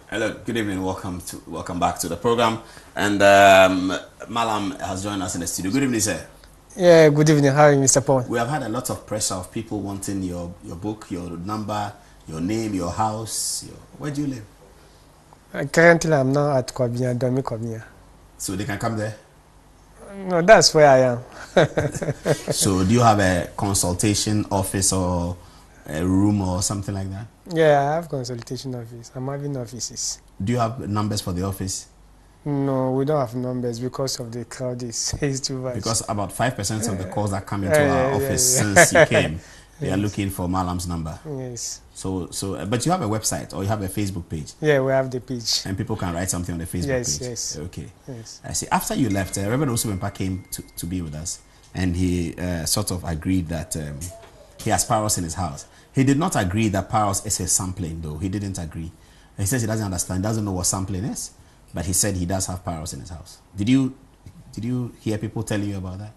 Hello, good evening. Welcome back to the program. And Mallam has joined us in the studio. Good evening, sir. Yeah, good evening. How are you, Mr. Paul? We have had a lot of pressure of people wanting your book, your number, your name, your house. Where do you live? Currently, I'm now at Kwabia, Domi Kwabia. So they can come there? No, that's where I am. So do you have a consultation office or a room or something like that? Yeah, I have consultation office. I'm having offices. Do you have numbers for the office? No, we don't have numbers because of the crowd is too much. Because about 5% of the calls that come into our office since you came, they are looking for Mallam's number. Yes. So, but you have a website or you have a Facebook page? Yeah, we have the page. And people can write something on the Facebook page? Yes. Okay. Yes. I see. After you left, Reverend Osubempa came to be with us, and he sort of agreed that he has parrots in his house. He did not agree that parrots is a sampling, though. He didn't agree. He says he doesn't understand, doesn't know what sampling is, but he said he does have parrots in his house. Did you hear people telling you about that?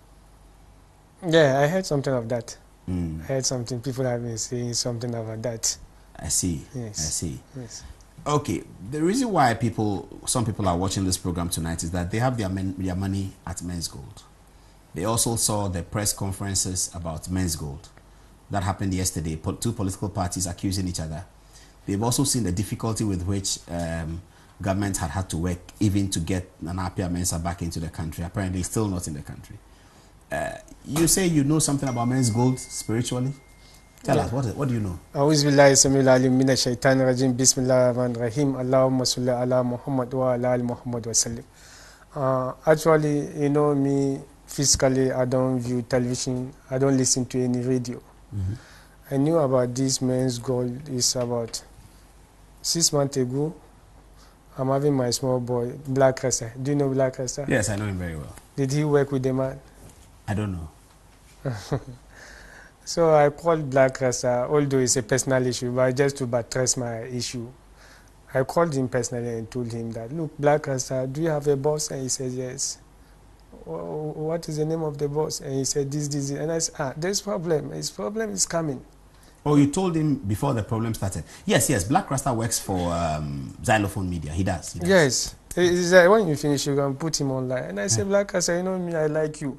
Yeah, I heard something of that. Mm. I heard something. People have been saying something about that. I see. Yes. I see. Yes. Okay. The reason why some people are watching this program tonight is that they have their money at Men's Gold. They also saw the press conferences about Men's Gold that happened yesterday. Two political parties accusing each other. They've also seen the difficulty with which government had to work even to get Nana Appiah Mensah back into the country. Apparently, still not in the country. You say you know something about Men's Gold spiritually? Tell us, what do you know? أعوذ بالله السميع العليم من الشيطان الرجيم بسم الله الرحمن الرحيم اللهم صل على محمد وعلى آل محمد وسلم. Actually, you know me, physically, I don't view television, I don't listen to any radio. Mm-hmm. I knew about this Men's Gold is about 6 months ago. I'm having my small boy, Black Rasta. Do you know Black Rasta? Yes, I know him very well. Did he work with the man? I don't know. So I called Black Rasta, although it's a personal issue, but just to buttress my issue. I called him personally and told him that, look, Black Rasta, do you have a boss? And he said, yes. What is the name of the boss? And he said, this. And I said, there's problem. His problem is coming. Oh, you told him before the problem started? Yes. Black Rasta works for Xylophone Media. He does. Yes. It's like when you finish, you can put him online. And I said, Black Rasta, you know me, I like you.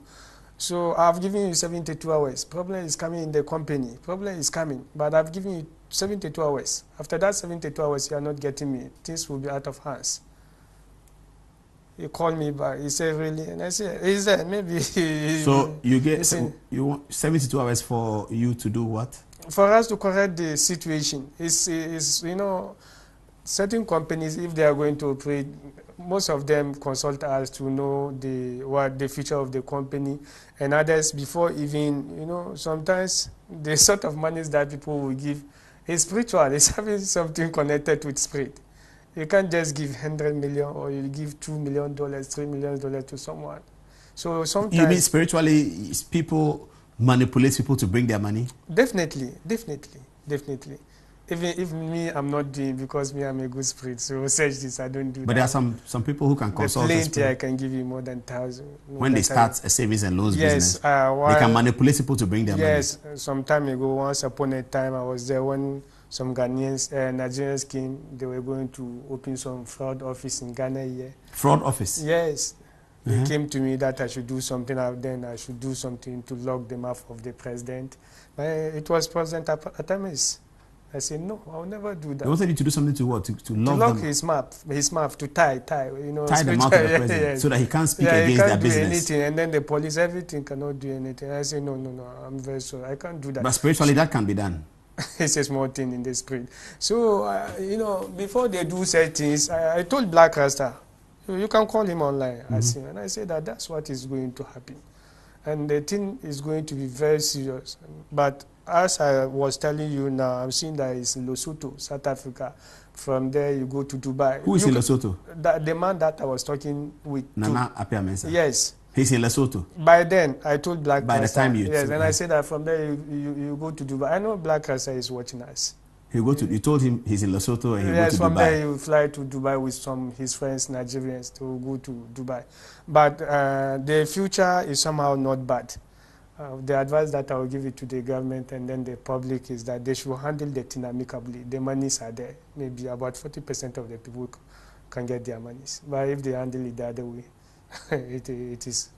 So I've given you 72 hours. Problem is coming in the company. Problem is coming. But I've given you 72 hours. After that 72 hours, you are not getting me. Things will be out of hands. He called me back. He said, really? And I said, is that maybe... So you want 72 hours for you to do what? For us to correct the situation. It's you know, certain companies, if they are going to operate, most of them consult us to know what the future of the company, and others before even, you know, sometimes the sort of monies that people will give is spiritual. It's having something connected with spirit. You can't just give 100 million or you give $2 million, $3 million to someone. So sometimes... You mean spiritually, people manipulate people to bring their money? Definitely. Even if me, I'm not doing, because me, I'm a good spirit. So search this, I don't do that. But there are some people who can consult the spirit. I can give you more than 1,000. When they start a savings and loans business, they can manipulate people to bring their money. Yes, some time ago, once upon a time, I was there when some Ghanaians, Nigerians came. They were going to open some fraud office in Ghana here. Fraud office? Yes. They came to me that I should do something, then I should do something to lock the mouth of the president. But it was President Atamis. I said, no, I'll never do that. They wanted you to do something to what? To lock his mouth, to tie, you know. Tie the mouth of the president, so that he can't speak against their business. He can't do anything, and then the police, everything cannot do anything. I said, no, I'm very sorry, I can't do that. But spiritually, that can be done. It's a small thing in the spirit. So, you know, before they do certain things, I told Black Rasta, you can call him online, and I said that's what is going to happen. And the thing is going to be very serious. But as I was telling you now, I'm seeing that it's in Lesotho, South Africa. From there, you go to Dubai. Who is in Lesotho? The man that I was talking with. Nana Appiah Mensah? Yes. He's in Lesotho? By then, I told Black By Rasta. The time you... Yes, and I said that from there, you go to Dubai. I know Black Rasta is watching us. You told him he's in Lesotho and he'll go to Dubai? Yes, from there he will fly to Dubai with his friends, Nigerians, to go to Dubai. But the future is somehow not bad. The advice that I will give it to the government and then the public is that they should handle the thing amicably. The monies are there. Maybe about 40% of the people can get their monies. But if they handle it the other way, it is.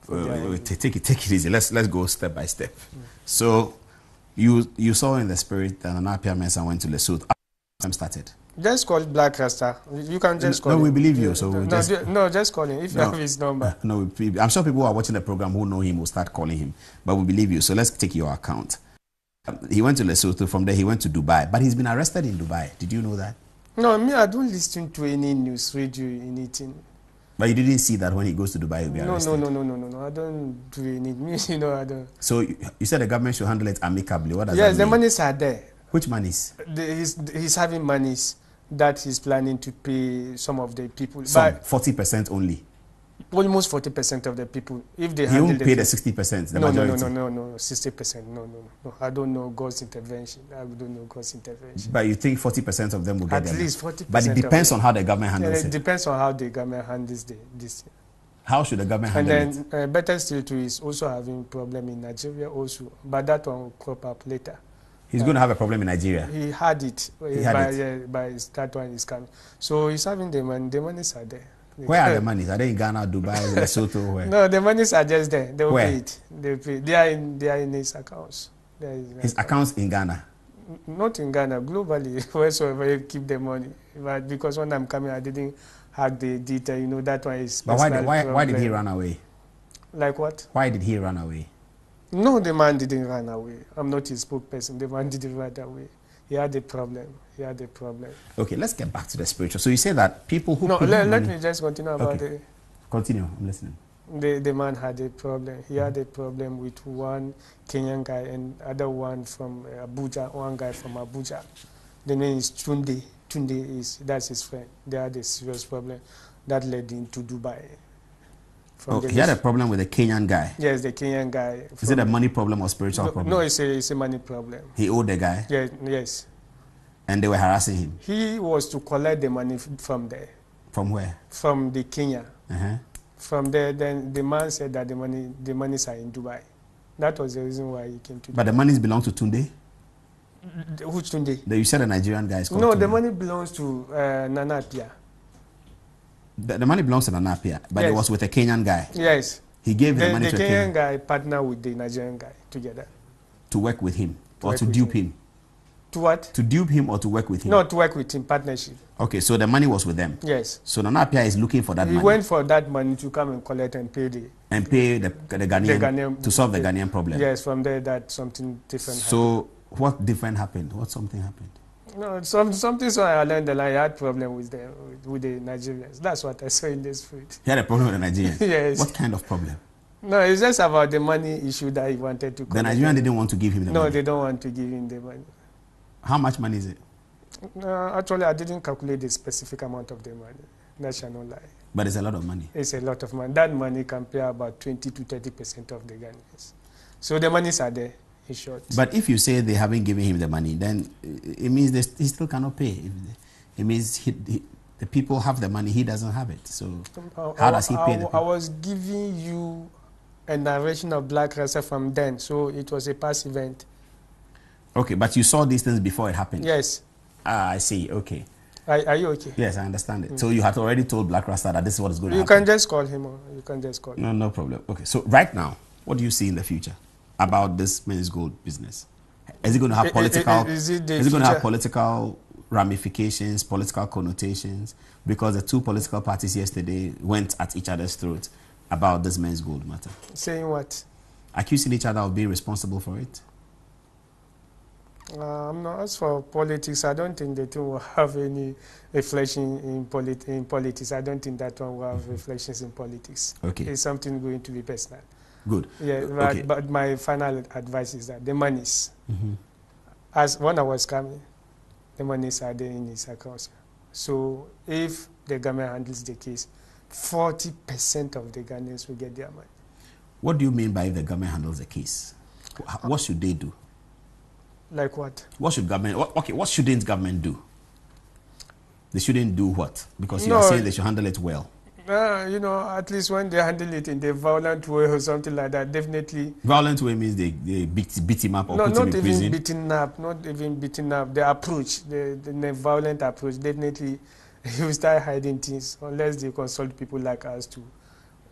Take it easy. Let's go step by step. So, you saw in the spirit that an Apia Mesa went to Lesotho. Time started. Just call Black Rasta. You can just call him. No, we believe you. So just call him if you have his number. No, I'm sure people who are watching the program who know him will start calling him. But we believe you. So let's take your account. He went to Lesotho. From there, he went to Dubai. But he's been arrested in Dubai. Did you know that? No, me, I don't listen to any news, radio, anything. But you didn't see that when he goes to Dubai, he'll be arrested? No. I don't do anything. I don't. So you said the government should handle it amicably. What does that yes, mean? the monies are there. Which monies? He's having monies that he's planning to pay some of the people. Some, 40% only. Almost 40% of the people. If they he won't pay the 60%. The majority. No, 60%. No. I don't know God's intervention. But you think 40% of them will get at least 40%. But it depends on how the government handles it. It depends on how the government handles this. How should the government handle it? And then better still too is also having problem in Nigeria also, but that one will crop up later. He's going to have a problem in Nigeria. He had it. By that one is coming. So he's having the money. The monies are there. Where are the monies? Are they in Ghana, Dubai, Lesotho? Where? No, the monies are just there. They will where? pay it. They pay. They are in his accounts. His accounts in Ghana? Not in Ghana. Globally, wheresoever you keep the money. But because when I'm coming, I didn't have the detail. You know, that one is. But why did he run away? Like what? Why did he run away? No, the man didn't run away. I'm not his spokesperson. The man didn't run away. He had a problem. Okay, let's get back to the spiritual. So you say that people who... No, let me just continue about it. Continue, I'm listening. The man had a problem. He had a problem with one Kenyan guy and other one from Abuja, one guy from Abuja. The name is Tunde. That's his friend. They had a serious problem that led him to Dubai. He had a problem with a Kenyan guy? Yes, the Kenyan guy. Is it a money problem or spiritual problem? No, it's a money problem. He owed the guy? Yes. And they were harassing him? He was to collect the money from there. From where? From the Kenya. Uh-huh. From there, then the man said that the monies are in Dubai. That was the reason why he came to Dubai. But the monies belong to Tunde? Which Tunde? You said a Nigerian guy is called No, Tunde. the money belongs to Nana Apia. The money belongs to Nana Apia, but yes. It was with a Kenyan guy? Yes. He gave the money to a Kenyan guy partnered with the Nigerian guy together. To work with him? Or to dupe him? To what? To dupe him or to work with him? No, to work with him, partnership. Okay, so the money was with them? Yes. So Nana Apia is looking for that money? He went for that money to come and collect and pay the... And pay the Ghanaian to solve the Ghanaian problem? Yes, from there that something different happened. So what different happened? What something happened? No, something so I learned that I had problem with the Nigerians. That's what I saw in this food. He had a problem with the Nigerians? Yes. What kind of problem? No, it's just about the money issue that he wanted to collect. The Nigerian didn't want to give him the money? No, they don't want to give him the money. How much money is it? Actually, I didn't calculate the specific amount of the money. That shall not lie. But it's a lot of money? It's a lot of money. That money can pay about 20 to 30% of the Ghanaians. So the monies are there, in short. But if you say they haven't given him the money, then it means he still cannot pay. It means the people have the money, he doesn't have it. So how does he pay the people? I was giving you a narration of Black Rasta from then, so it was a past event. Okay, but you saw these things before it happened? Yes. Ah, I see, okay. Are you okay? Yes, I understand it. So you had already told Black Rasta that this is what is going to happen? You can just call him, or you can just call him. No problem. Okay, so right now, what do you see in the future about this men's gold business? Is it going to have political... Is it going to have political ramifications, political connotations? Because the two political parties yesterday went at each other's throat about this men's gold matter. Saying what? Accusing each other of being responsible for it? No, as for politics, I don't think the two will have any reflection in politics. I don't think that one will have reflections in politics. Okay. It's something going to be personal. Good. Yeah, okay. But my final advice is that the monies, as when I was coming, the monies are there in his accounts. So if the government handles the case, 40% of the Ghanaians will get their money. What do you mean by if the government handles the case? What should they do? Like what? What should government... Okay, what shouldn't government do? They shouldn't do what? Because you are saying they should handle it well. You know, at least when they handle it in the violent way or something like that, definitely. Violent way means they beat him up or No, put him not in even prison? beating up, not even beating up. The approach, the violent approach, definitely you start hiding things unless they consult people like us to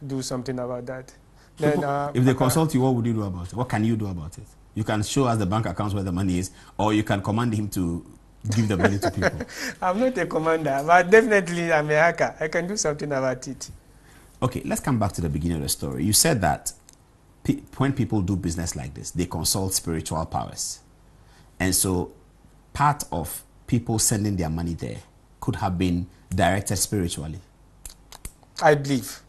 do something about that. Then, if they consult you, what would you do about it? What can you do about it? You can show us the bank accounts where the money is, or you can command him to give the money to people. I'm not a commander, but definitely I'm a hacker. I can do something about it. Okay, let's come back to the beginning of the story. You said that when people do business like this, they consult spiritual powers. And so part of people sending their money there could have been directed spiritually. I believe.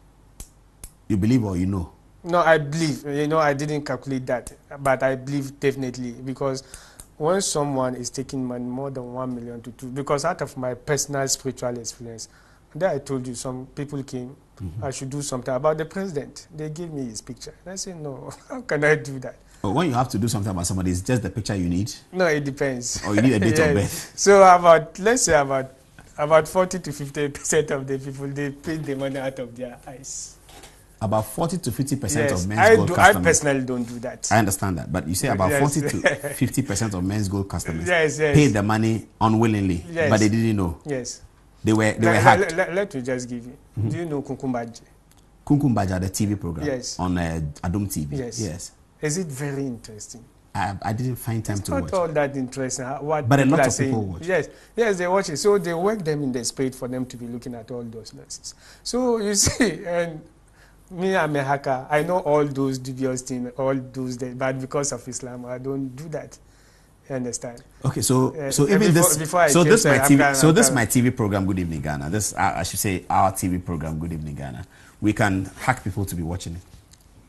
You believe or you know? No, I believe. You know, I didn't calculate that, but I believe definitely, because when someone is taking money more than 1 million to 2, because out of my personal spiritual experience, then I told you some people came, I should do something about the president. They gave me his picture. And I said, no, how can I do that? But when you have to do something about somebody, it's just the picture you need? No, it depends. Or you need a date of birth? So let's say about 40 to 50% of the people, they pay the money out of their eyes. About 40 to 50% Yes, of men's gold customers. I personally don't do that. I understand that, but you say about 40 to 50% of men's gold customers paid the money unwillingly, but they didn't know. Yes. They were hacked. Let me just give you. Do you know Kunkumbaji? Kunkumbaja, the TV program? Yes. On Adum TV? Yes. Is it very interesting? I didn't find time to watch. It's not all that interesting. But a lot of people watch. Yes, they watch it. So they work them in the spirit for them to be looking at all those nonsense. So you see, and me, I'm a hacker. I know all those dubious things, all those, but because of Islam, I don't do that. You understand? Okay, so even this, this my TV program, Good Evening Ghana. This I should say our TV program, Good Evening Ghana. We can hack people to be watching it.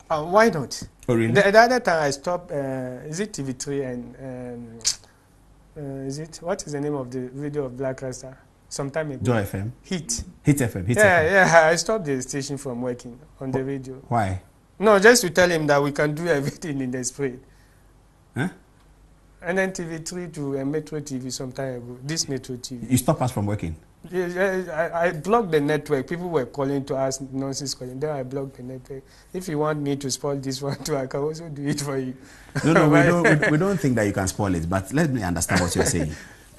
Why not? Oh, really? The other time I stopped. Is it TV3 and is it, what is the name of the video of Black Rasta? Some time ago. Joy FM. Hit FM. Yeah. I stopped the station from working on the radio. Why? No, just to tell him that we can do everything in the spirit. Huh? And then TV3 to Metro TV some time ago. This Metro TV. You stopped us from working? Yeah, I blocked the network. People were calling to ask nonsense calling. Then I blocked the network. If you want me to spoil this one too, I can also do it for you. No, we don't think that you can spoil it. But let me understand what you're saying.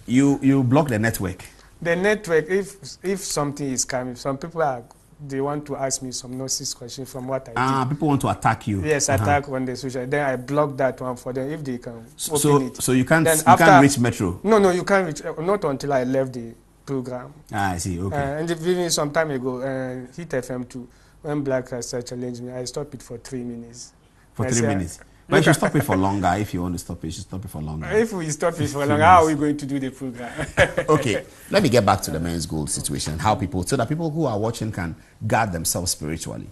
You block the network. The network. If something is coming, some people they want to ask me some nonsense questions from what I did. People want to attack you. Yes, attack on the social. Then I block that one for them if they can open it. So you can't reach Metro. No, you can't reach. Not until I left the program. I see. Okay. And even some time ago, Hit FM too, when Black Rasta challenged me, I stopped it for 3 minutes. For 3 minutes. But you should stop it for longer. If you want to stop it, you should stop it for longer. If we stop it for longer, how are we going to do the program? Okay, let me get back to the men's gold situation. How so that people who are watching can guard themselves spiritually.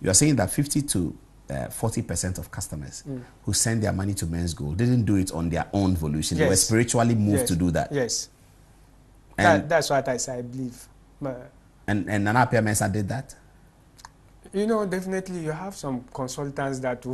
You are saying that 50 to 40% of customers who send their money to men's gold didn't do it on their own volition. Yes. They were spiritually moved to do that. Yes. That's what I believe. And Nana Apia Mensah did that? You know, definitely you have some consultants that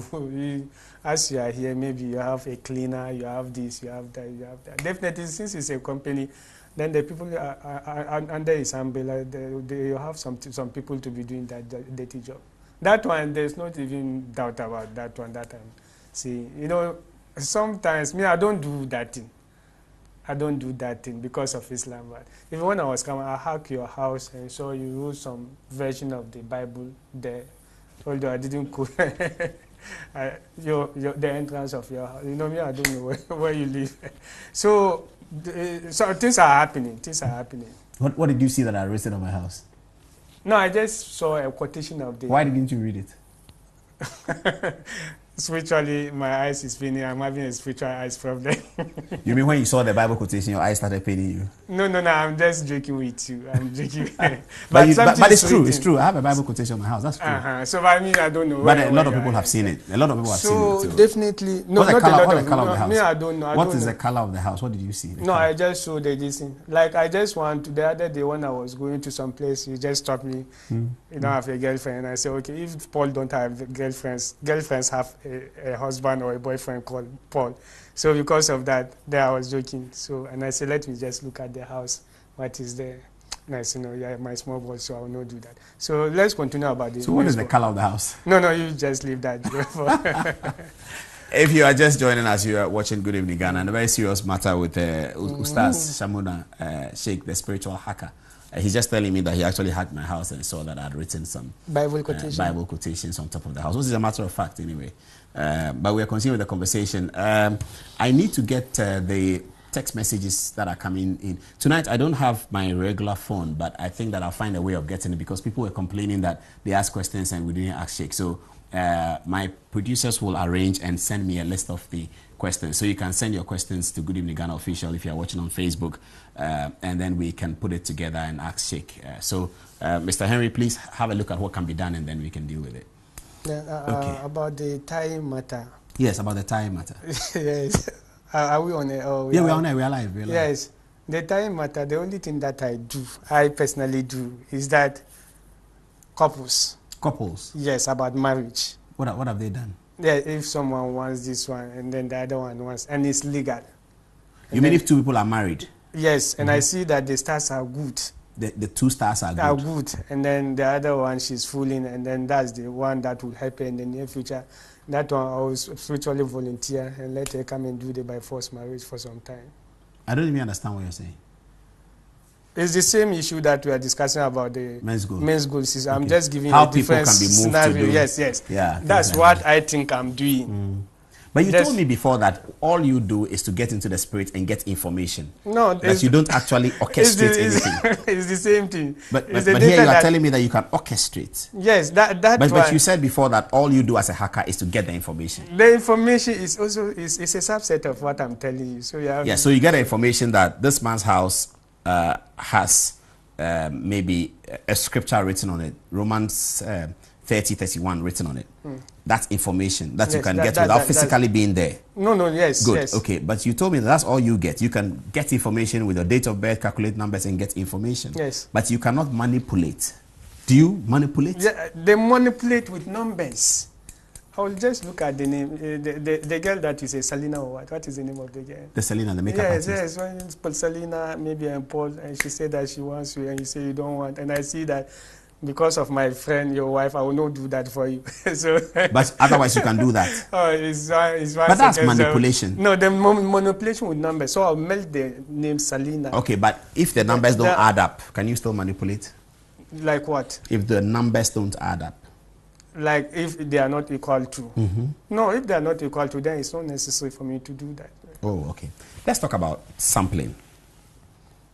as you are here, maybe you have a cleaner, you have this, you have that, you have that. Definitely, since it's a company, then the people are under his umbrella, they have some people to be doing that dirty job. That one, there's not even doubt about that one that I'm saying. You know, sometimes, I don't do that thing. I don't do that thing because of Islam. But even when I was coming, I hacked your house and saw you wrote some version of the Bible there. Although I didn't the entrance of your house. You know me, I don't know where you live. So things are happening. What did you see that I wrote on my house? No, I just saw a quotation of the... Why didn't you read it? Spiritually, my eyes is paining. I'm having a spiritual eyes problem. You mean when you saw the Bible quotation, your eyes started paining you? No. I'm just joking with you. I'm joking. but it's true. It's true. I have a Bible quotation in my house. That's true. So I mean, I don't know. But a lot of people have seen it. A lot of people have seen it. So definitely, no. What's the color of the house? Me, I don't know. What is the color of the house? What did you see? No, I just showed this thing. Like I just want the other day when I was going to some place, you just stopped me. You don't have a girlfriend, and I said, okay, if Paul don't have girlfriends have a husband or a boyfriend called Paul. So because of that, there I was joking. So and I said, let me just look at the house. What is there? Nice, yeah, my small boy, so I will not do that. So let's continue about this. So what is the color of the house? No, you just leave that. If you are just joining us, you are watching Good Evening Ghana, and a very serious matter with Ustaz Shamuna, Sheikh, the spiritual hacker. He's just telling me that he actually hacked my house and saw that I had written some Bible quotations on top of the house, which is a matter of fact anyway. But we are continuing the conversation. I need to get the text messages that are coming in. Tonight, I don't have my regular phone, but I think that I'll find a way of getting it because people were complaining that they asked questions and we didn't ask Sheikh. So my producers will arrange and send me a list of the questions. So you can send your questions to Good Evening Ghana Official if you're watching on Facebook, and then we can put it together and ask Sheikh. So Mr. Henry, please have a look at what can be done and then we can deal with it. Okay. About the time matter. Yes, about the time matter. Yes. Are we on it? Oh, yeah, we're on it. We're live. Yes. The time matter, the only thing that I personally do, is that couples. Couples? Yes, about marriage. What have they done? Yeah, if someone wants this one and then the other one wants, and it's legal. You mean if two people are married? Yes, and I see that the stars are good. The two stars are good? Are good, and then the other one she's fooling, and then that's the one that will happen in the near future. That one I will spiritually volunteer and let her come and do the by force marriage for some time. I don't even understand what you're saying. It's the same issue that we are discussing about the men's goal. Okay. I'm just giving how a different people can be moved scenario. To do. Yes. Yeah, that's what I think I'm doing. But you told me before that all you do is to get into the spirit and get information. No, that you don't actually orchestrate anything. It's the same thing. But here you are telling me that you can orchestrate. Yes, but you said before that all you do as a hacker is to get the information. The information is also is a subset of what I'm telling you. So so you get the information that this man's house has maybe a scripture written on it, Romans 30:31 written on it. That's information that you can get without physically being there. No, yes. Good, yes. Okay, but you told me that's all you get. You can get information with your date of birth, calculate numbers, and get information. Yes. But you cannot manipulate. Do you manipulate? Yeah, they manipulate with numbers. I will just look at the name. The girl that you say, Selena or what? What is the name of the girl? The Selena, the makeup artist. Yes. When it's Paul Selena, maybe I'm Paul, and she said that she wants you, and you say you don't want. And I see that because of my friend, your wife, I will not do that for you. So, but otherwise, you can do that. Oh, it's but that's manipulation. No, the manipulation with numbers. So I'll melt the name Selena. Okay, but if the numbers don't add up, can you still manipulate? Like what? If the numbers don't add up. Like if they are not equal to. No, if they are not equal to, then it's not necessary for me to do that. Oh, okay. Let's talk about sampling.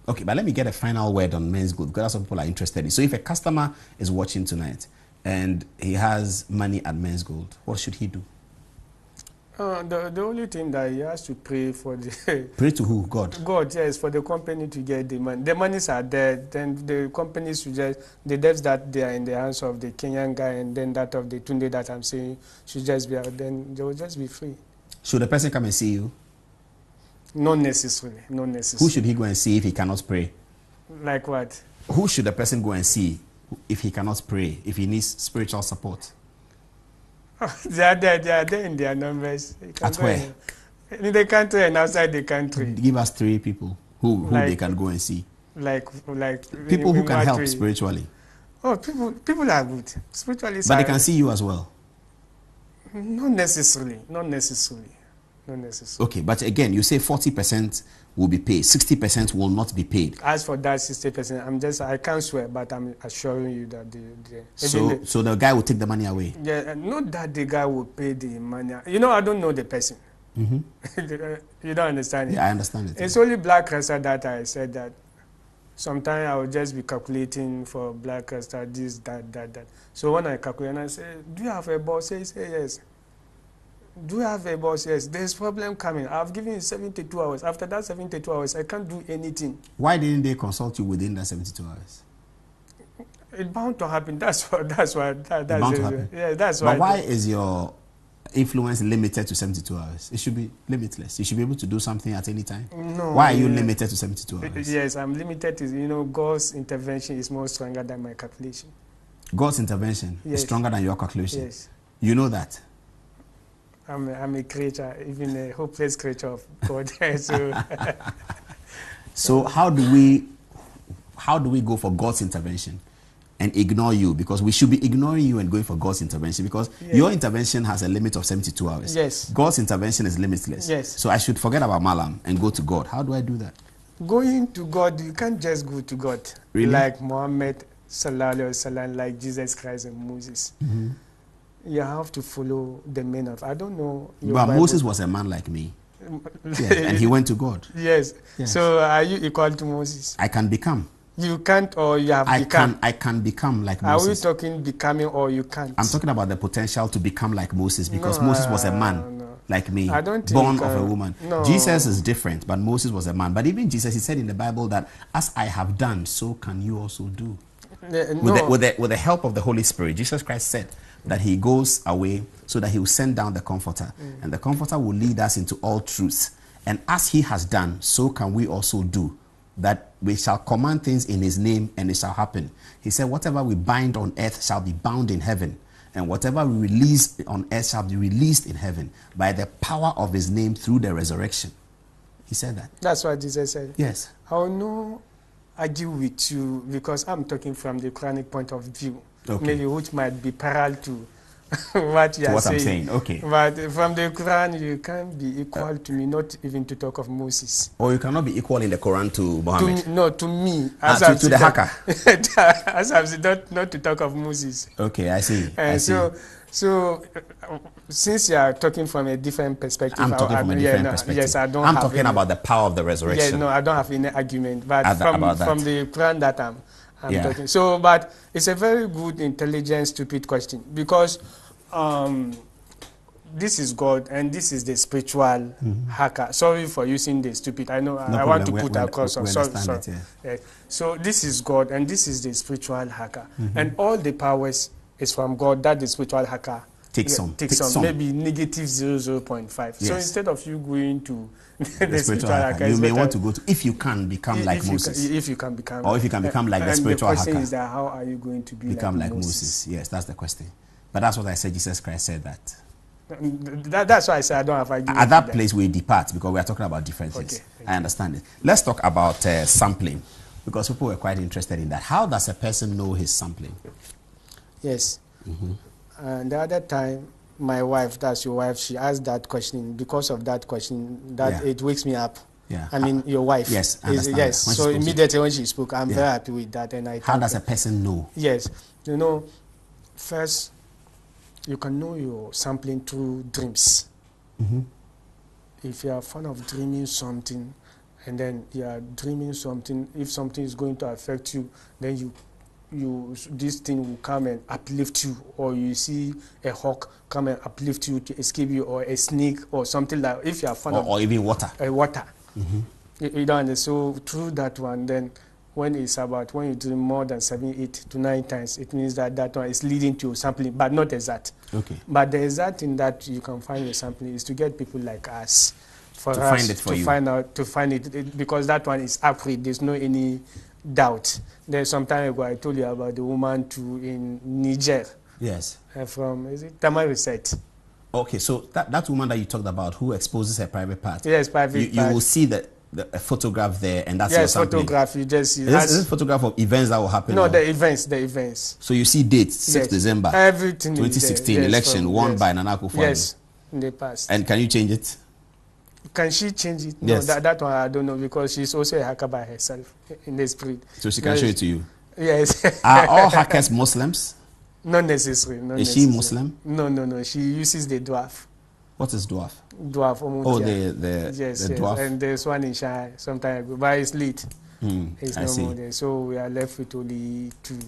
Okay, but let me get a final word on men's good because that's what people are interested in. So if a customer is watching tonight and he has money at Men's Gold, what should he do? The only thing that he has to pray for the... Pray to who? God? God, yes, for the company to get the money. The monies are there, then the company should just... The debts that they are in the hands of the Kenyan guy and then that of the Tunde that I'm saying should just be out, then they will just be free. Should the person come and see you? Not necessarily, not necessarily. Who should he go and see if he cannot pray? Like what? Who should the person go and see if he cannot pray, if he needs spiritual support? They are there in their numbers. At where? In the country and outside the country. Give us 3 people who they can go and see. Like people who can help spiritually. Oh, people are good. Spiritually. But they can see you as well. Not necessarily. Okay, but again, you say 40% will be paid, 60% will not be paid. As for that 60%, I can't swear, but I'm assuring you that so the guy will take the money away. Yeah, not that the guy will pay the money. You know, I don't know the person. You don't understand it. Yeah, I understand it. It's only Black Rasta that I said that. Sometimes I will just be calculating for Black Rasta this, that. So when I calculate, and I say, "Do you have a boss?" He say yes. Do you have a boss? Yes. There's problem coming. I've given you 72 hours. After that 72 hours, I can't do anything. Why didn't they consult you within that 72 hours? It's bound to happen. That's why. Bound to happen. Yeah, that's why. But why is your influence limited to 72 hours? It should be limitless. You should be able to do something at any time. No. Why are you limited to 72 hours? Yes, I'm limited to, God's intervention is more stronger than my calculation. God's intervention is stronger than your calculation? Yes. You know that? I'm a creature, even a hopeless creature of God. So how how do we go for God's intervention and ignore you? Because we should be ignoring you and going for God's intervention, because your intervention has a limit of 72 hours. Yes. God's intervention is limitless. Yes. So I should forget about Mallam and go to God. How do I do that? Going to God, you can't just go to God. Really? Like Muhammad, sallallahu alaihi wasallam, like Jesus Christ and Moses. You have to follow the men of, I don't know. But Moses was a man like me. Yes, and he went to God. Yes. Yes. So are you equal to Moses? I can become. You can't, or you have become? I can become like Are Moses. we talking becoming, or you can't? I'm talking about the potential to become like Moses, because Moses was a man like me, I don't born think, of a woman. no. Jesus is different, but Moses was a man. But even Jesus, he said in the Bible that as I have done, so can you also do. No. With the help of the Holy Spirit, Jesus Christ said that he goes away so that he will send down the Comforter. And the Comforter will lead us into all truths. And as he has done, so can we also do. That we shall command things in his name and it shall happen. He said, whatever we bind on earth shall be bound in heaven. And whatever we release on earth shall be released in heaven by the power of his name through the resurrection. He said that. That's what Jesus said. Yes. I will not argue with you because I'm talking from the Quranic point of view. Okay. Maybe which might be parallel to what you are saying. I'm saying. Okay. But from the Quran, you can't be equal to me, not even to talk of Moses. Or you cannot be equal in the Quran to Muhammad. To me. To the hacker. As I've said, not to talk of Moses. Okay, I see. So, since you are talking from a different perspective, I'm talking from a different perspective. Yes, I'm talking about the power of the resurrection. Yeah, no, I don't have any argument. But about from the Quran that I'm talking. So, but it's a very good, intelligent, stupid question because this is God and this is the spiritual hacker. Sorry for using the stupid. I know I want to put across. Sorry. Yeah. So this is God and this is the spiritual hacker, and all the powers is from God that the spiritual hacker takes some, maybe negative 0.5. Yes. So instead of you going to the spiritual hacker, you may want to go to, if you can become like Moses. If you can become. Or if you can become like the spiritual hacker. The question is that how are you going to become like Moses? Yes, that's the question. But that's what I said. Jesus Christ said that. That's why I said I don't have argument. At that place we depart because we are talking about different things. Okay, I understand it. Let's talk about sampling, because people were quite interested in that. How does a person know his sampling? Yes. And the other time, my wife, that's your wife, she asked that question. Because of that question, that it wakes me up. Yeah. I mean, your wife. Yes, I understand. Yes. So immediately when she spoke, I'm very happy with that. And how does a person know? Yes. You know, first, you can know your sampling through dreams. If you are fond of dreaming something, and then you are dreaming something, if something is going to affect you, then this thing will come and uplift you, or you see a hawk come and uplift you to escape you, or a snake or something like. If you are fond of, or even water. Water. You don't understand. So through that one, then when you dream more than 7, 8 to 9 times, it means that one is leading to sampling, but not exact. Okay. But the exact thing that you can find your sampling is to get people like us to find it, because that one is accurate. There's no any doubt. There's some time ago I told you about the woman in Niger. Yes. From Tamari site. Okay, so that woman that you talked about who exposes her private part. Yes, private part. You will see a photograph there, and that's your sampling. Photograph. You just see. Is this photograph of events that will happen? No, the events. So you see dates, 6th December, everything. 2016 election won by Nana Akufo-Addo. Yes, in the past. And can you change it? Can she change it? Yes. No, that one I don't know, because she's also a hacker by herself in the spirit. So she can show it to you? Yes. Are all hackers Muslims? Not necessarily. Is she Muslim? No. She uses the dwarf. What is dwarf? Dwarf. The dwarf. And there's one in Shanghai some time ago, but it's late. It's no more there. So we are left with only 2.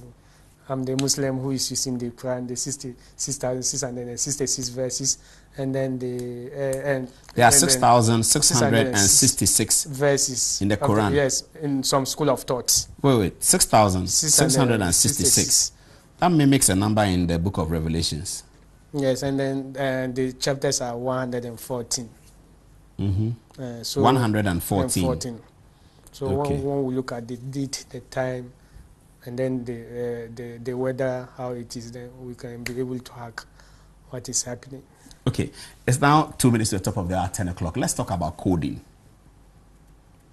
I'm the Muslim who is using the Quran, the 666 verses, and then there are 6,666 verses in the Quran. Yes, in some school of thoughts. Wait, 6,666. That mimics a number in the book of Revelations. Yes, and then the chapters are 114. So 114. So when we look at the date, the time, and then the weather, how it is, then we can be able to hack what is happening. Okay, it's now 2 minutes to the top of the hour, 10 o'clock. Let's talk about coding.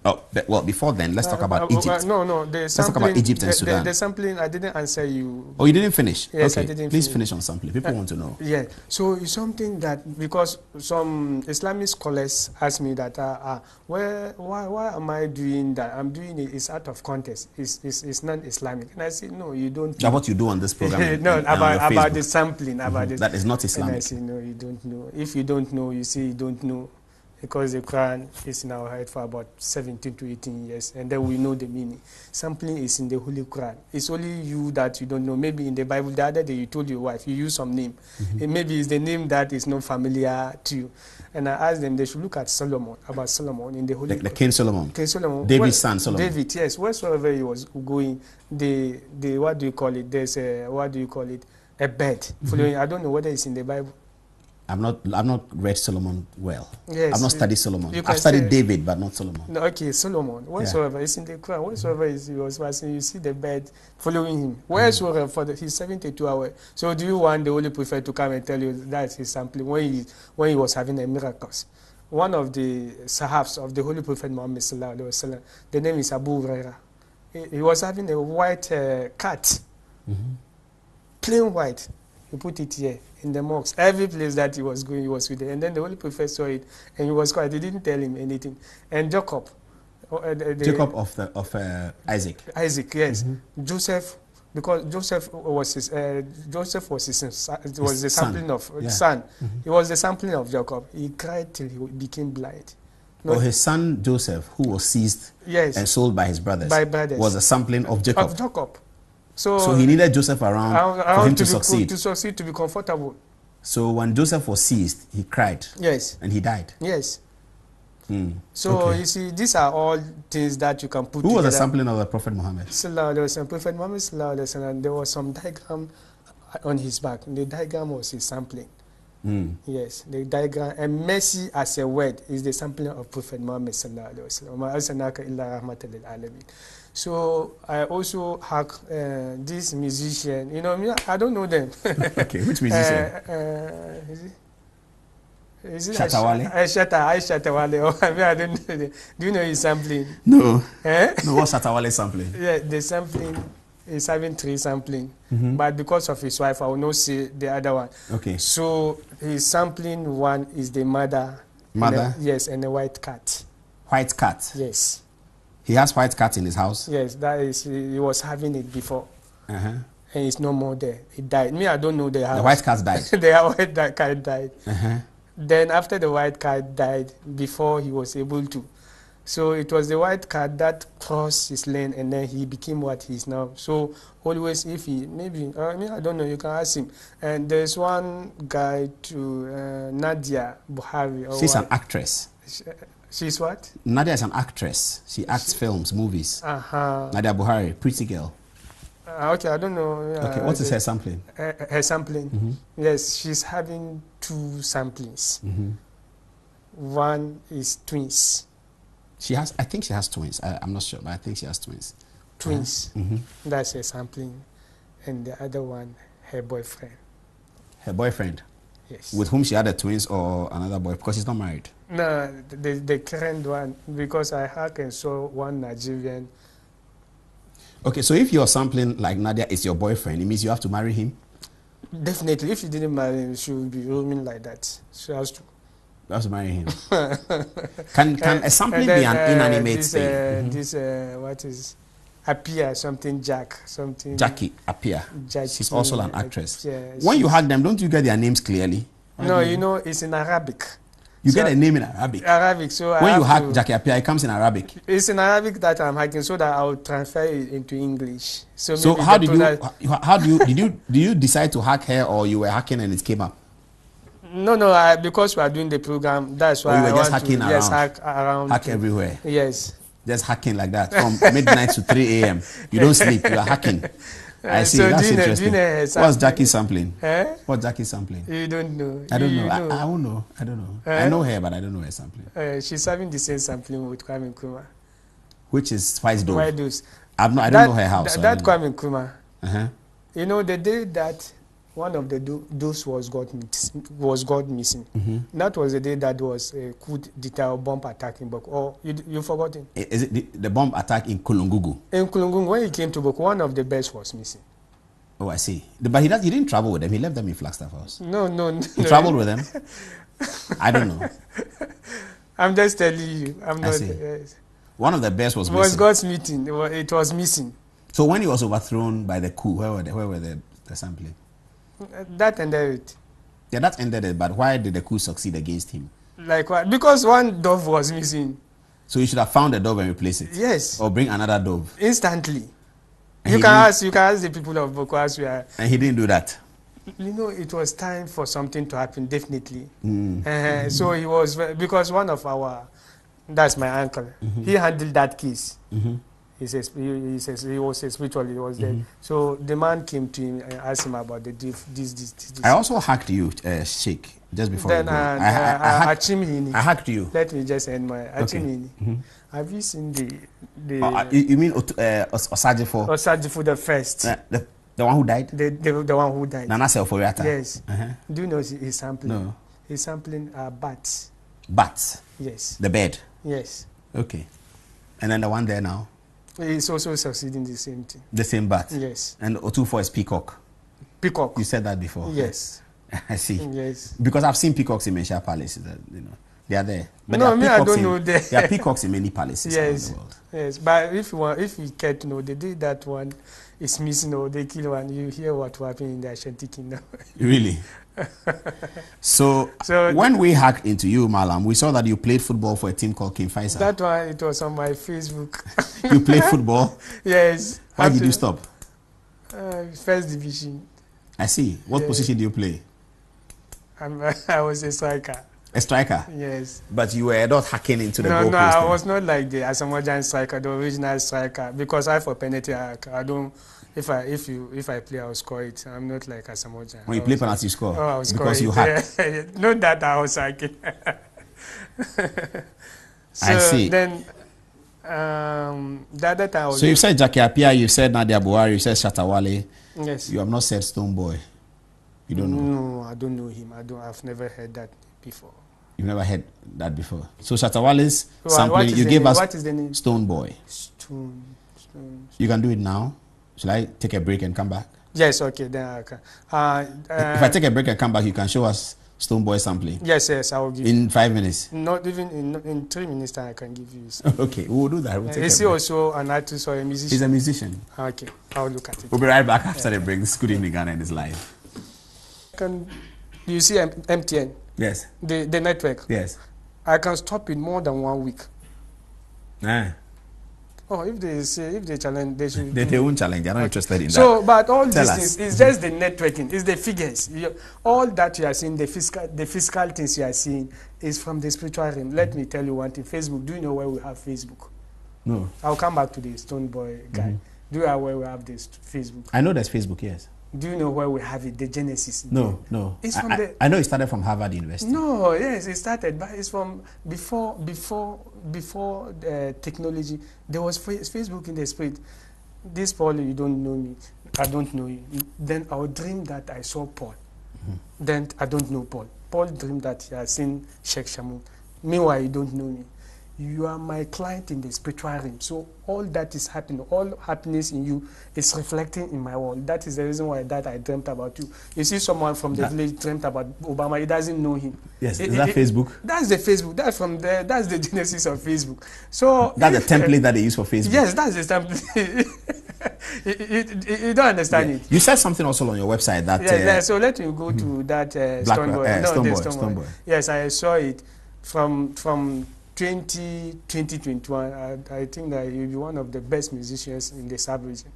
Oh, well, before then, let's talk about Egypt. No, let's talk about Egypt and Sudan. The sampling, I didn't answer you. Oh, you didn't finish? Yes, okay. I didn't Please finish on sampling. People want to know. Yeah, so it's something that, because some Islamic scholars ask me that, why am I doing that? I'm doing it, it's out of context. It's non-Islamic. And I say, no, you don't know. That's what you do on this program. No, about the sampling. About that is not Islamic. And I say, no, you don't know. If you don't know, you say you don't know. Because the Quran is in our head for about 17 to 18 years, and then we know the meaning. Sampling is in the Holy Quran. It's only you that you don't know. Maybe in the Bible, the other day you told your wife, you use some name. And maybe it's the name that is not familiar to you. And I asked them, they should look at Solomon, about Solomon in the Holy Quran. The King Solomon. King Solomon. David's son Solomon. David, yes. Wheresoever he was going, the what do you call it? There's a, what do you call it? A bed. Following. I don't know whether it's in the Bible. I've not read Solomon well. Yes, I've not studied Solomon. I've studied David, but not Solomon. No, okay, Solomon. Wheresoever it's in the Quran, wheresoever he was passing, you see the bed following him. Wheresoever for his 72 hours. So do you want the Holy Prophet to come and tell you that his sampling when he was having a miracles? One of the Sahabs of the Holy Prophet Muhammad sallallahu alaihi wasallam, the name is Abu Huraira. He was having a white cat, plain white. He put it here in the mosque. Every place that he was going, he was with it. And then the Holy Prophet saw it, and he was quiet. He didn't tell him anything. And Jacob, Jacob of Isaac. Isaac, yes. Joseph, because Joseph was the sampling of son. He was the sampling of Jacob. He cried till he became blind. No, his son Joseph, who was seized and sold by his brothers, was a sampling of Jacob. Of Jacob. So he needed Joseph around for him to succeed. To succeed, to be comfortable. So when Joseph was seized, he cried. Yes. And he died. Yes. So you see, these are all things that you can put together. Who was the sampling of the Prophet Muhammad? Prophet Muhammad, there was some diagram on his back. The diagram was his sampling. Yes, the diagram. And mercy as a word is the sampling of Prophet Muhammad. So I have hack this musician. You know, I don't know them. Okay, which musician? Is it Shatawale? Shatawale. I don't know. Do you know his sampling? No. No, what's Shatawale sampling? Yeah, the sampling is having 3 sampling. But because of his wife, I will not say the other one. Okay. So his sampling one is the mother. Mother? Yes, and a white cat. White cat? Yes. He has white cat in his house? Yes, that is, he was having it before. And it's no more there. It died. Me, I don't know the house. The white cat died? The white cat died. Then after the white cat died, before he was able to. So it was the white cat that crossed his lane, and then he became what he is now. So always, if he, maybe, I don't know, you can ask him. And there's one guy to Nadia Buhari. She's an actress. She's what? Nadia is an actress. She acts films, movies. Nadia Buhari, pretty girl. Okay, I don't know. Okay, what is her sampling? Her sampling? Yes, she's having 2 samplings. One is twins. She has, I think she has twins. I'm not sure, but I think she has twins. Twins. That's her sampling. And the other one, her boyfriend. Her boyfriend? Yes. With whom she had the twins or another boy? Because she's not married. No, the current one, because I heard and saw one Nigerian. Okay, so if you're sampling like Nadia is your boyfriend, it means you have to marry him? Definitely. If you didn't marry him, she would be roaming like that. She has to. You have to marry him. Can a sampling be an inanimate thing? This, what is, Apia, something Jack, something. Jackie Apia. Jackie, she's also an actress. Yes. When you hug them, don't you get their names clearly? No, you know, it's in Arabic. You get a name in Arabic. Arabic. So when you hug Jackie Apia, it comes in Arabic. It's in Arabic that I'm hugging, so that I will transfer it into English. So how did you decide to hack her, or you were hacking and it came up? No, because we are doing the program, that's why you were just hacking around. Yes, hack around. Hack everywhere. Yes. Just hacking like that from midnight to 3 a.m. You don't sleep. You are hacking. I see. So that's interesting. What's Jackie sampling? What's Jackie sampling? You don't know. I don't know. I won't know. I don't know. I know her, but I don't know her sampling. She's having the same sampling with Kwame Nkrumah. Which is Spice Dove. Spice Dove. I don't know her house. That Kwame Nkrumah. You know, the day that one of the doves was got missing. That was the day that was a coup d'etat bomb attack in Boko. Oh, you forgotten? Is it the bomb attack in Kulungugu? In Kulungugu, when he came to Boko, one of the birds was missing. Oh, I see. But he didn't travel with them. He left them in Flagstaff House. No. He traveled with them? I don't know. I'm just telling you. I'm not. One of the birds was missing. It was God's meeting. It was missing. So when he was overthrown by the coup, where were the sampling? That ended it. Yeah, that ended it. But why did the coup succeed against him? Like what? Because one dove was missing. So you should have found a dove and replace it. Yes. Or bring another dove. Instantly. You can ask the people of Boko as we are. And he didn't do that. You know, it was time for something to happen, definitely. So he was, because one of our, that's my uncle, he handled that case. He says he was a spiritual, he was dead. So the man came to him and asked him about the this. I also hacked you, Sheikh, just before then you go. I hacked you. Let me just end my Achimini. Have you seen the you mean Osajifo? Osajifo the first. The one who died? The one who died. Nana Selforiata? Yes. Do you know he's sampling? No. He's sampling bats. Bats? Yes. The bird? Yes. Okay. And then the one there now? He's also succeeding the same thing. The same bat? Yes. And Otufo is peacock? Peacock. You said that before? Yes. I see. Yes. Because I've seen peacocks in Mensha Palace. You know, they are there. But no, me, I don't know. There are peacocks in many palaces around the world. Yes. But if you care to know, the day that one is missing or they kill one, you hear what happened in the Ashanti Kingdom. Really? So when we hacked into you, Mallam, we saw that you played football for a team called King Faisal. That one, it was on my Facebook. You played football? Yes. Why did you stop? First division. I see. What position do you play? I was a striker. A striker? Yes. But you were not hacking into the goalpost? No, I was not like the Asamoah striker, the original striker, because I for penalty, I don't. If I play, I'll score it. I'm not like Asamoah. When you play penalty, you score? Oh, I'll score because it. You hack? Not that I was hacking. I see. Then the other time I was. So you said Jackie Appiah, you said Nadia Buhari, you said Shatawale. Yes. You have not said Stone Boy. You don't know? No, I don't know him. I've never heard that before. You've never heard that before. So Shatawale's sampling, you gave us what is the name? Stone Boy. Stone. You can do it now. Shall I take a break and come back? Yes, okay, then I can. If I take a break and come back, you can show us Stone Boy sampling. Yes, I will give in 5 minutes. Not even in 3 minutes time I can give you. Okay, we'll do that. We'll is he also an artist or a musician? He's a musician. Okay, I'll look at it. We'll be right back after the break. This is Good Evening Ghana and it's live. Do you see MTN? Yes. The network? Yes. I can stop it more than 1 week. Oh, if they challenge, they should. They won't challenge. They're not interested in that. So, but all these things is just the networking, it's the figures. All that you are seeing, the physical things you are seeing, is from the spiritual realm. Let me tell you one thing. Facebook. Do you know where we have Facebook? No. I'll come back to the Stone Boy guy. Do you know where we have this Facebook? I know there's Facebook. Yes. Do you know where we have it? The Genesis. No. It's from I know it started from Harvard University. No, yes, it started, but it's from before technology. There was Facebook in the spirit. This Paul, you don't know me. I don't know you. Then I would dream that I saw Paul. Then I don't know Paul. Paul dreamed that he has seen Sheikh Shamuna. Meanwhile, you don't know me. You are my client in the spiritual realm. So all that is happening, all happiness in you is reflecting in my world. That is the reason why I dreamt about you. You see someone from the village dreamt about Obama, he doesn't know him. Yes, is that Facebook? That's the Facebook. That's from there. That's the genesis of Facebook. So that's the template that they use for Facebook. Yes, that's the template. you don't understand it. You said something also on your website that. Yeah, so let me go to that Stone Boy. Yes, I saw it from 2021, I think that he'll be one of the best musicians in the sub region.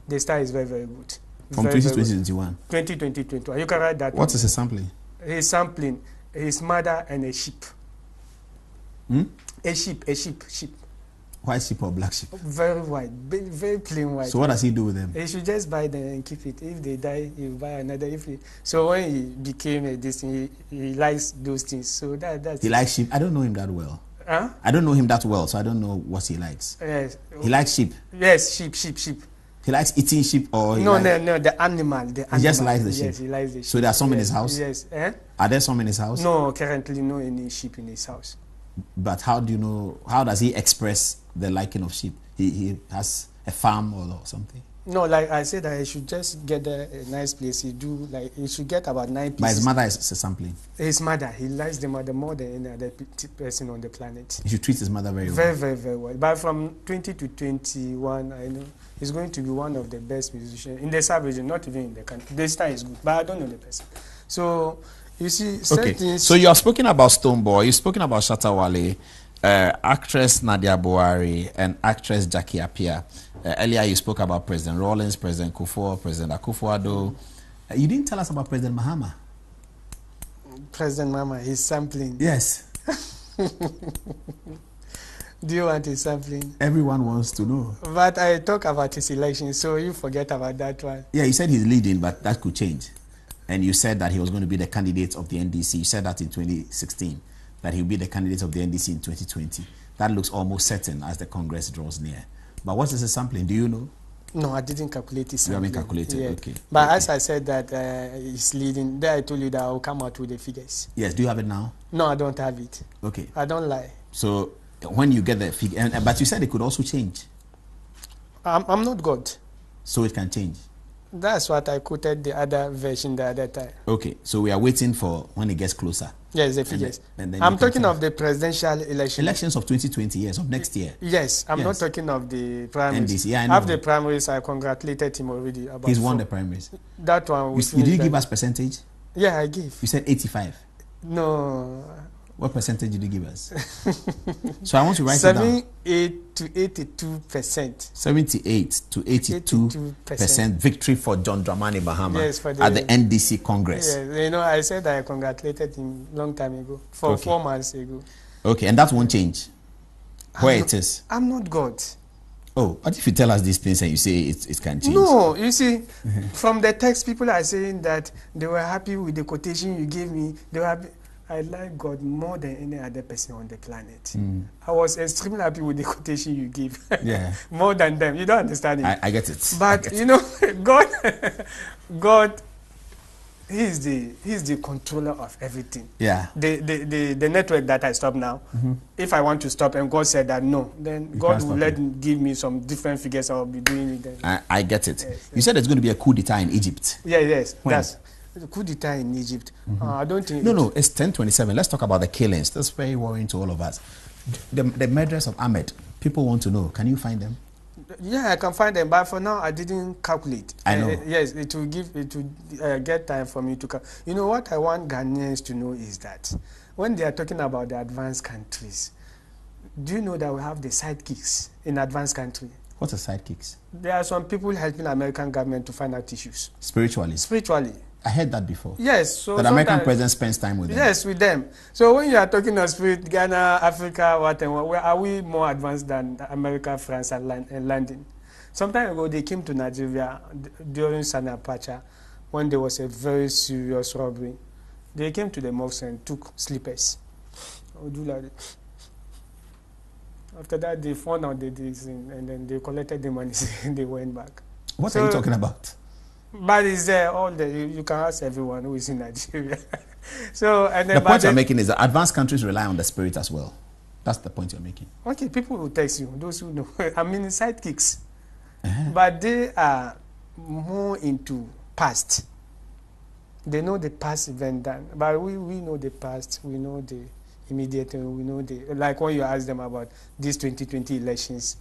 The style is very, very good. From 2021? 2021. You can write that. What is he sampling? He's sampling his mother and a sheep. A sheep. White sheep or black sheep? Very white, very plain white. So what does he do with them? He should just buy them and keep it. If they die, he will buy another. So when he became this thing, he likes those things. So that's. He likes sheep. I don't know him that well. Huh? I don't know him that well, so I don't know what he likes. Yes. He likes sheep. Yes, sheep. He likes eating sheep, or no, the animal. The animal. He just likes the sheep. Yes, he likes the sheep. So there are some in his house. Yes. Eh? Are there some in his house? No, currently no any sheep in his house. But how do you know? How does he express the liking of sheep? He has a farm or something. No, like I said, I should just get a nice place. He should get about 9 pieces. But his mother is sampling. His mother, he likes the mother more than any other person on the planet. He should treat his mother very well. Very, very, very well. But from 20 to 21, I know he's going to be one of the best musicians in the South region, not even in the country. The star is good, but I don't know the person. So, you see, okay. So you have spoken about Stonebwoy, you've spoken about Shatta Wale, actress Nadia Buhari, and actress Jackie Appiah. Earlier you spoke about President Rawlings, President Kufuor, President Akufo-Addo. You didn't tell us about President Mahama. President Mahama, he's sampling. Yes. Do you want his sampling? Everyone wants to know. But I talk about his election, so you forget about that one. Yeah, you said he's leading, but that could change. And you said that he was going to be the candidate of the NDC. You said that in 2016, that he'll be the candidate of the NDC in 2020. That looks almost certain as the Congress draws near. But what is the sampling? Do you know? No, I didn't calculate his sampling. You haven't calculated? Yeah. Okay. But okay. as I said that he's leading, there I told you that I'll come out with the figures. Yes, do you have it now? No, I don't have it. Okay. I don't lie. So when you get the figure, but you said it could also change. I'm not God. So it can change. That's what I quoted the other version the other time. Okay, so we are waiting for when it gets closer. Yes, the figures. And then I'm talking of the presidential election. Elections of 2020, yes, of next year. Yes, I'm not talking of the primaries. NDC, yeah, I know. After the primaries, I congratulated him already. About He's won the primaries. That one. You did give us percentage? Yeah, I gave. You said 85. No. What percentage did you give us? So I want to write it down. 78 to 82%. 78 to 82% victory for John Dramani Mahama, yes, at the NDC Congress. Yes, you know, I said I congratulated him long time ago, 4 months ago. Okay, and that won't change where it is. I'm not God. Oh, what if you tell us these things and you say it can change? No, you see, from the text, people are saying that they were happy with the quotation you gave me. They were happy. I like God more than any other person on the planet. I was extremely happy with the quotation you gave. Yeah. More than them. You don't understand it. I get it. But you know, God, He's the controller of everything. Yeah. The network that I stop now, if I want to stop and God said that no, then God will give me some different figures. I'll be doing it then. I get it. Yes, you said there's going to be a coup d'etat in Egypt. Yeah, yes. When? That's the coup d'etat in Egypt. I don't think. No, it's 1027. Let's talk about the killings. That's very worrying to all of us. The murders of Ahmed. People want to know. Can you find them? Yeah, I can find them, but for now I didn't calculate. I know. Yes, it will get time for me to calculate. You know what I want Ghanaians to know is that when they are talking about the advanced countries, do you know that we have the sidekicks in advanced country? What are sidekicks? There are some people helping American government to find out issues. Spiritually? Spiritually. I heard that before. Yes. So that American president spends time with them. Yes, with them. So when you are talking of spirit, Ghana, Africa, whatever, where are we more advanced than America, France, and London? Some time ago, they came to Nigeria during Sani Abacha when there was a very serious robbery. They came to the mosque and took slippers. After that, they found out this and then they collected the money and they went back. What are you talking about? But it's there all the you can ask everyone who is in Nigeria. So and then the point you're making is that advanced countries rely on the spirit as well. That's the point you're making. Okay, people will text you, those who know. I mean sidekicks. But they are more into past. They know the past event done. But we know the past, we know the immediate, we know the like when you ask them about these 2020 elections.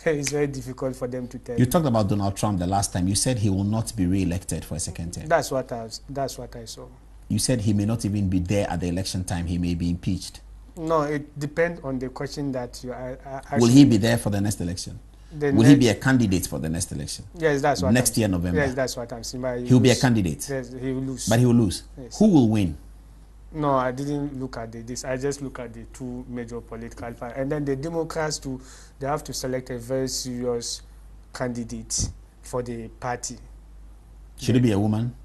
It's very difficult for them to tell. You talked about Donald Trump the last time. You said he will not be re-elected for a second term. That's what I saw. You said he may not even be there at the election time. He may be impeached. No, it depends on the question that you are asking. Will he be there for the next election? Will he be a candidate for the next election? Yes, that's what next year, November. Yes, that's what I'm saying. He'll be a candidate. Yes, he will lose. But he will lose. Yes. Who will win? No, I didn't look at this. I just look at the two major political parties. And then the Democrats too, they have to select a very serious candidate for the party. Should it be a woman?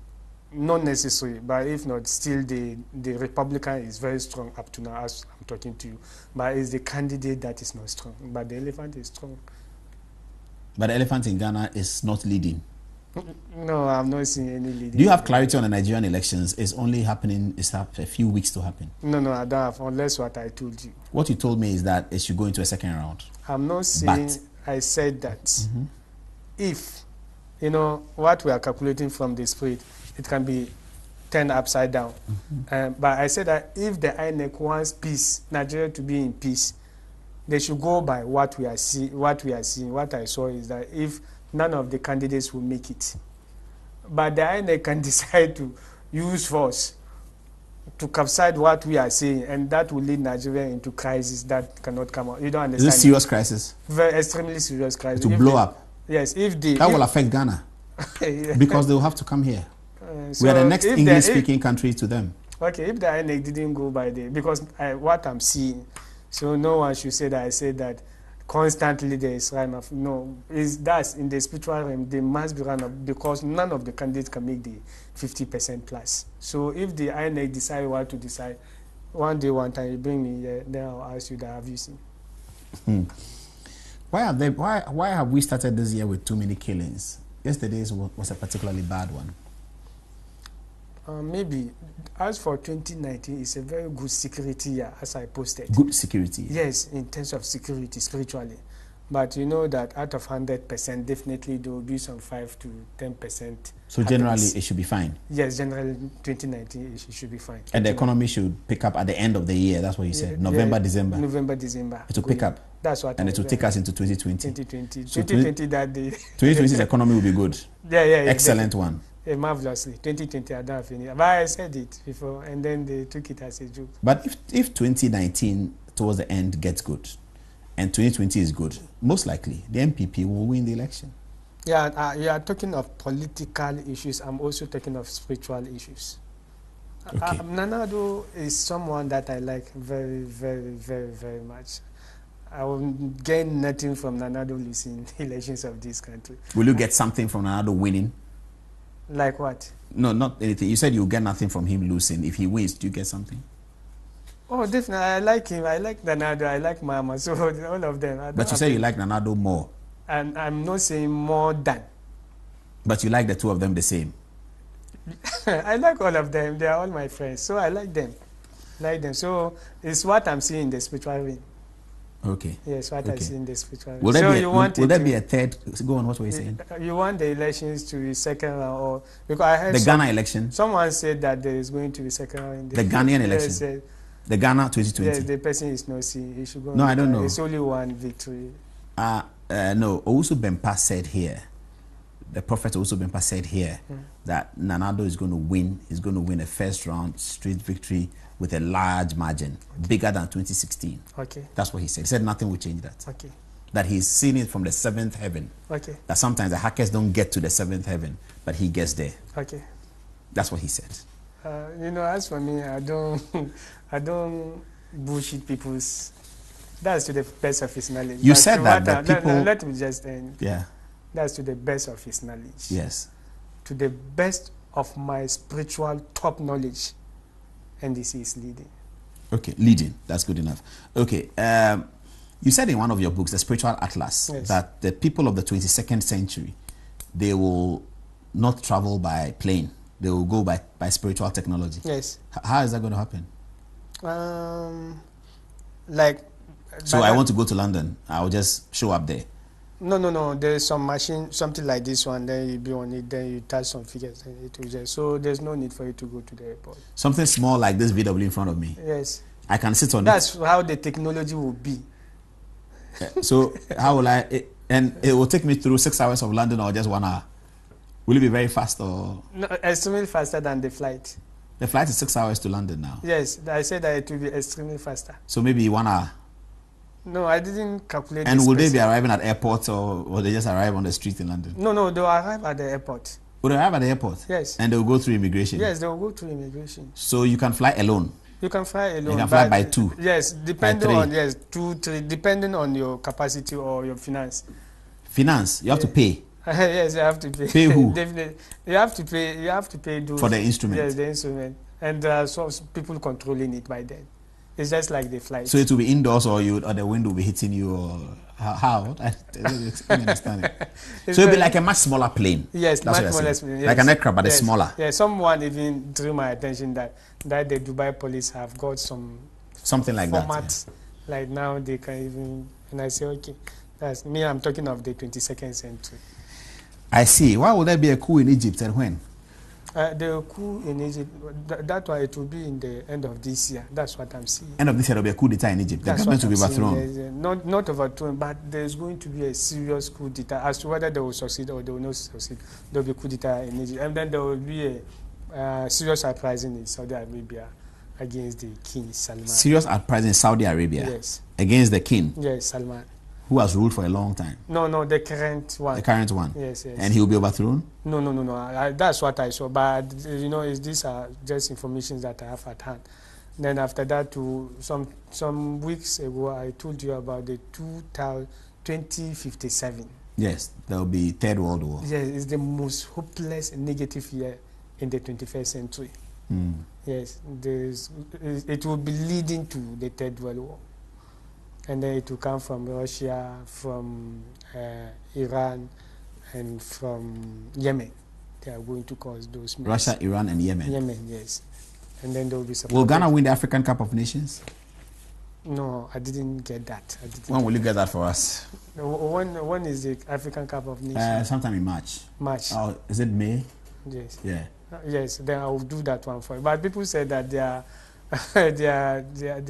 Not necessary, but if not, still the Republican is very strong up to now as I'm talking to you. But it's the candidate that is not strong. But the elephant is strong. But the elephant in Ghana is not leading. No, I've not seen any leading. Do you have clarity on the Nigerian elections? It's only happening, it's a few weeks to happen. No, I don't have, unless what I told you. What you told me is that it should go into a second round. I'm not saying, I said that if, you know, what we are calculating from the spread, it can be turned upside down. But I said that if the INEC wants peace, Nigeria to be in peace, they should go by what we are seeing. What I saw is that if none of the candidates will make it, but the INEC can decide to use force to capsize what we are saying, and that will lead Nigeria into crisis that cannot come out. You don't understand? Is this serious crisis? Very extremely serious crisis. To blow up? Yes, that will affect Ghana because they will have to come here. So we are the next English-speaking country to them. Okay, if the INEC didn't go by the, because what I'm seeing, so no one should say that I said that constantly there is run off. No, that's in the spiritual realm, they must be run off because none of the candidates can make the 50% plus. So if the INEC decide what to decide, one day, one time, you bring me here, then I'll ask you that, have you seen? Why have we started this year with too many killings? Yesterday's was a particularly bad one. Maybe. As for 2019, it's a very good security year, as I posted. Good security? Yes, in terms of security, spiritually. But you know that out of 100%, definitely there will be some 5 to 10%. So generally, it should be fine? Yes, generally, 2019, it should be fine. And the economy should pick up at the end of the year, that's what you said? November, December? November, December. It will pick up? That's what. And it will take us into 2020? 2020. So 2020, that day. 2020's economy will be good? Yeah. Excellent one. Marvelously. 2020, I don't have any. But I said it before, and then they took it as a joke. But if 2019 towards the end gets good, and 2020 is good, most likely the MPP will win the election. Yeah, you are talking of political issues. I'm also talking of spiritual issues. Okay. Nana Addo is someone that I like very, very, very, very much. I will gain nothing from Nana Addo losing elections of this country. Will you get something from Nana Addo winning? Like what? No, not anything. You said you'll get nothing from him losing. If he wins, do you get something? Oh, definitely. I like him. I like Nana Addo. I like Mama. So all of them. But you said you like Nana Addo more. And I'm not saying more than. But you like the two of them the same? I like all of them. They are all my friends. So I like them. So it's what I'm seeing in the spiritual realm. Okay. Yes, what I see in the spiritual realm. Will there be a third? Go on, what were you saying? You want the elections to be second round, or because I heard the Ghana election? Someone said that there is going to be second round. The Ghanaian election? The Ghana 2020? Yes, the person is not seeing. He should go. No, I don't know. It's only one victory. No, Owusu Bempah said here, the prophet Owusu Bempah said here that Nana Addo is going to win. He's going to win a first round straight victory with a large margin, bigger than 2016. Okay. That's what he said. He said nothing will change that. Okay. That he's seen it from the seventh heaven. Okay. That sometimes the hackers don't get to the seventh heaven, but he gets there. Okay. That's what he said. You know, as for me, I don't bullshit people's. That's to the best of his knowledge. You said that people. Let me just end. Yeah. That's to the best of his knowledge. Yes. To the best of my spiritual top knowledge. NDC is leading. Okay, leading. That's good enough. Okay. You said in one of your books, The Spiritual Atlas, yes, that the people of the 22nd century, they will not travel by plane. They will go by spiritual technology. Yes. How is that going to happen? So I want to go to London. I'll just show up there. No. There's some machine, something like this one. Then you be on it. Then you touch some figures. And it will just, so there's no need for you to go to the airport. Something small like this VW in front of me. Yes. I can sit on That's how the technology will be. So how will and it will take me through 6 hours of London or just 1 hour? Will it be very fast or? No, extremely faster than the flight. The flight is 6 hours to London now. Yes, I said that it will be extremely faster. So maybe 1 hour. No, I didn't calculate. And will they be arriving at airports or will they just arrive on the street in London? No, they'll arrive at the airport. Will they arrive at the airport? Yes. And they'll go through immigration? Yes, they'll go through immigration. So you can fly alone? You can fly alone. You can fly by two? Yes, depending on, 2, 3, depending on your capacity or your finance. Finance? You have to pay? Yes, you have to pay. Pay who? Definitely. You have to pay those. For the instrument? Yes, the instrument. And there are some people controlling it by then. It's just like the flight. So it will be indoors, or the wind will be hitting you, or how? I don't understand it. So it'll be like a much smaller plane. Yes, that's much what smaller. Yes. Like an aircraft, but it's smaller. Yeah, someone even drew my attention that the Dubai police have got something like formats, that. Yeah. Like now they can even, and I say, okay, that's me. I'm talking of the 22nd century. I see. Why would there be a coup in Egypt and when? The coup in Egypt, that one, it will be in the end of this year. That's what I'm seeing. End of this year, there will be a coup d'etat in Egypt. The government will be overthrown. Not overthrown, but there's going to be a serious coup d'etat. As to whether they will succeed or they will not succeed, there will be coup d'etat in Egypt. And then there will be a serious uprising in Saudi Arabia against the king, Salman. Serious uprising in Saudi Arabia? Yes. Against the king? Yes, Salman. Who has ruled for a long time? No, the current one. The current one? Yes. And he will be overthrown? No. That's what I saw. But, these are just information that I have at hand. Then after that, some weeks ago, I told you about the 2057. Yes, there will be Third World War. Yes, it's the most hopeless and negative year in the 21st century. Yes, it will be leading to the Third World War. And then it will come from Russia, from Iran, and from Yemen. They are going to cause those mess. Russia, Iran, and Yemen? Yemen, yes. And then there will be supported. Will Ghana win the African Cup of Nations? No, I didn't get that. When will you get that for us? When is the African Cup of Nations? Sometime in March. March. Oh, is it May? Yes. Yeah. Yes, then I will do that one for you. But people said that they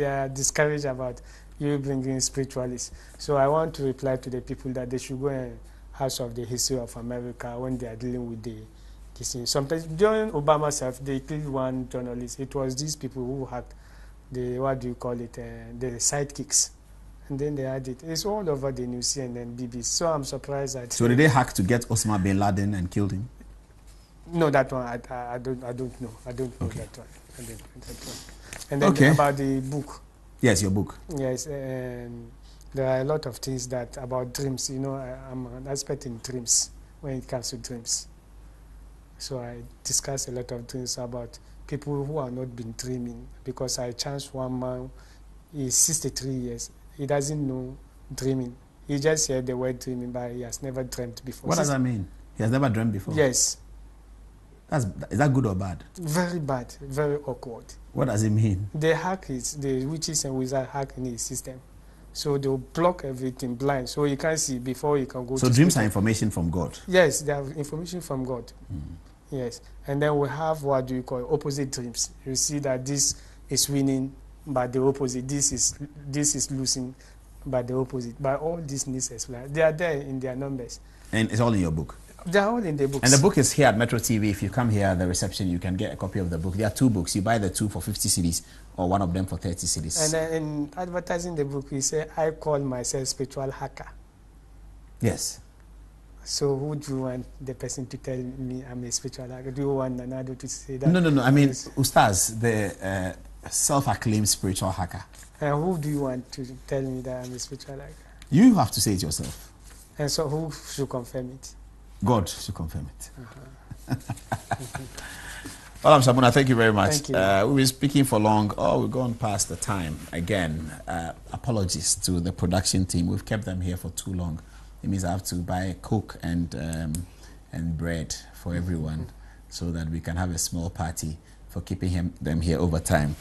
are discouraged about you bringing spiritualists. So I want to reply to the people that they should go and House of the History of America when they are dealing with this thing. Sometimes during Obama's self, they killed one journalist. It was these people who hacked the sidekicks. And then they had it. It's all over the news and then BBC. So I'm surprised that. So did they hack to get Osama bin Laden and killed him? No, that one I don't know. I don't know okay. that one. I don't know that one. And then about the book. Yes, your book. Yes, and there are a lot of things that about dreams. I'm an expert in dreams when it comes to dreams. So I discuss a lot of things about people who have not been dreaming, because I chanced one man, he's 63 years. He doesn't know dreaming. He just heard the word dreaming, but he has never dreamt before. What does that mean? He has never dreamt before? Yes. Is that good or bad? Very bad, very awkward. What does it mean? The witches and wizards hack in his system. So they'll block everything blind, so you can't see before you can go to So dreams are information from God? Yes, they have information from God. Yes. And then we have what do you call opposite dreams. You see that this is winning, but the opposite. This is losing, but the opposite. But all these needs explain. They are there in their numbers. And it's all in your book? They are all in the books. And the book is here at Metro TV. If you come here at the reception, you can get a copy of the book. There are 2 books. You buy the 2 for 50 cedis or one of them for 30 cedis. And then in advertising the book, we say, I call myself spiritual hacker. Yes. So who do you want the person to tell me I'm a spiritual hacker? Do you want Nanado to say that? No. I mean, Ustaz, the self-acclaimed spiritual hacker. And who do you want to tell me that I'm a spiritual hacker? You have to say it yourself. And so who should confirm it? God should confirm it. Mallam Shamuna, thank you very much. Thank you. We've been speaking for long. We've gone past the time again. Apologies to the production team. We've kept them here for too long. It means I have to buy Coke and bread for everyone so that we can have a small party for keeping them here over time.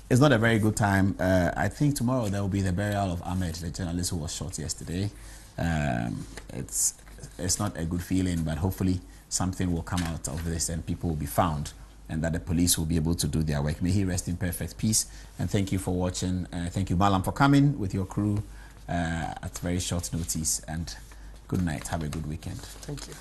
It's not a very good time. I think tomorrow there will be the burial of Ahmed, the journalist who was shot yesterday. It's not a good feeling, but hopefully something will come out of this and people will be found and that the police will be able to do their work. May he rest in perfect peace. And thank you for watching. Thank you, Mallam, for coming with your crew at very short notice. And good night. Have a good weekend. Thank you.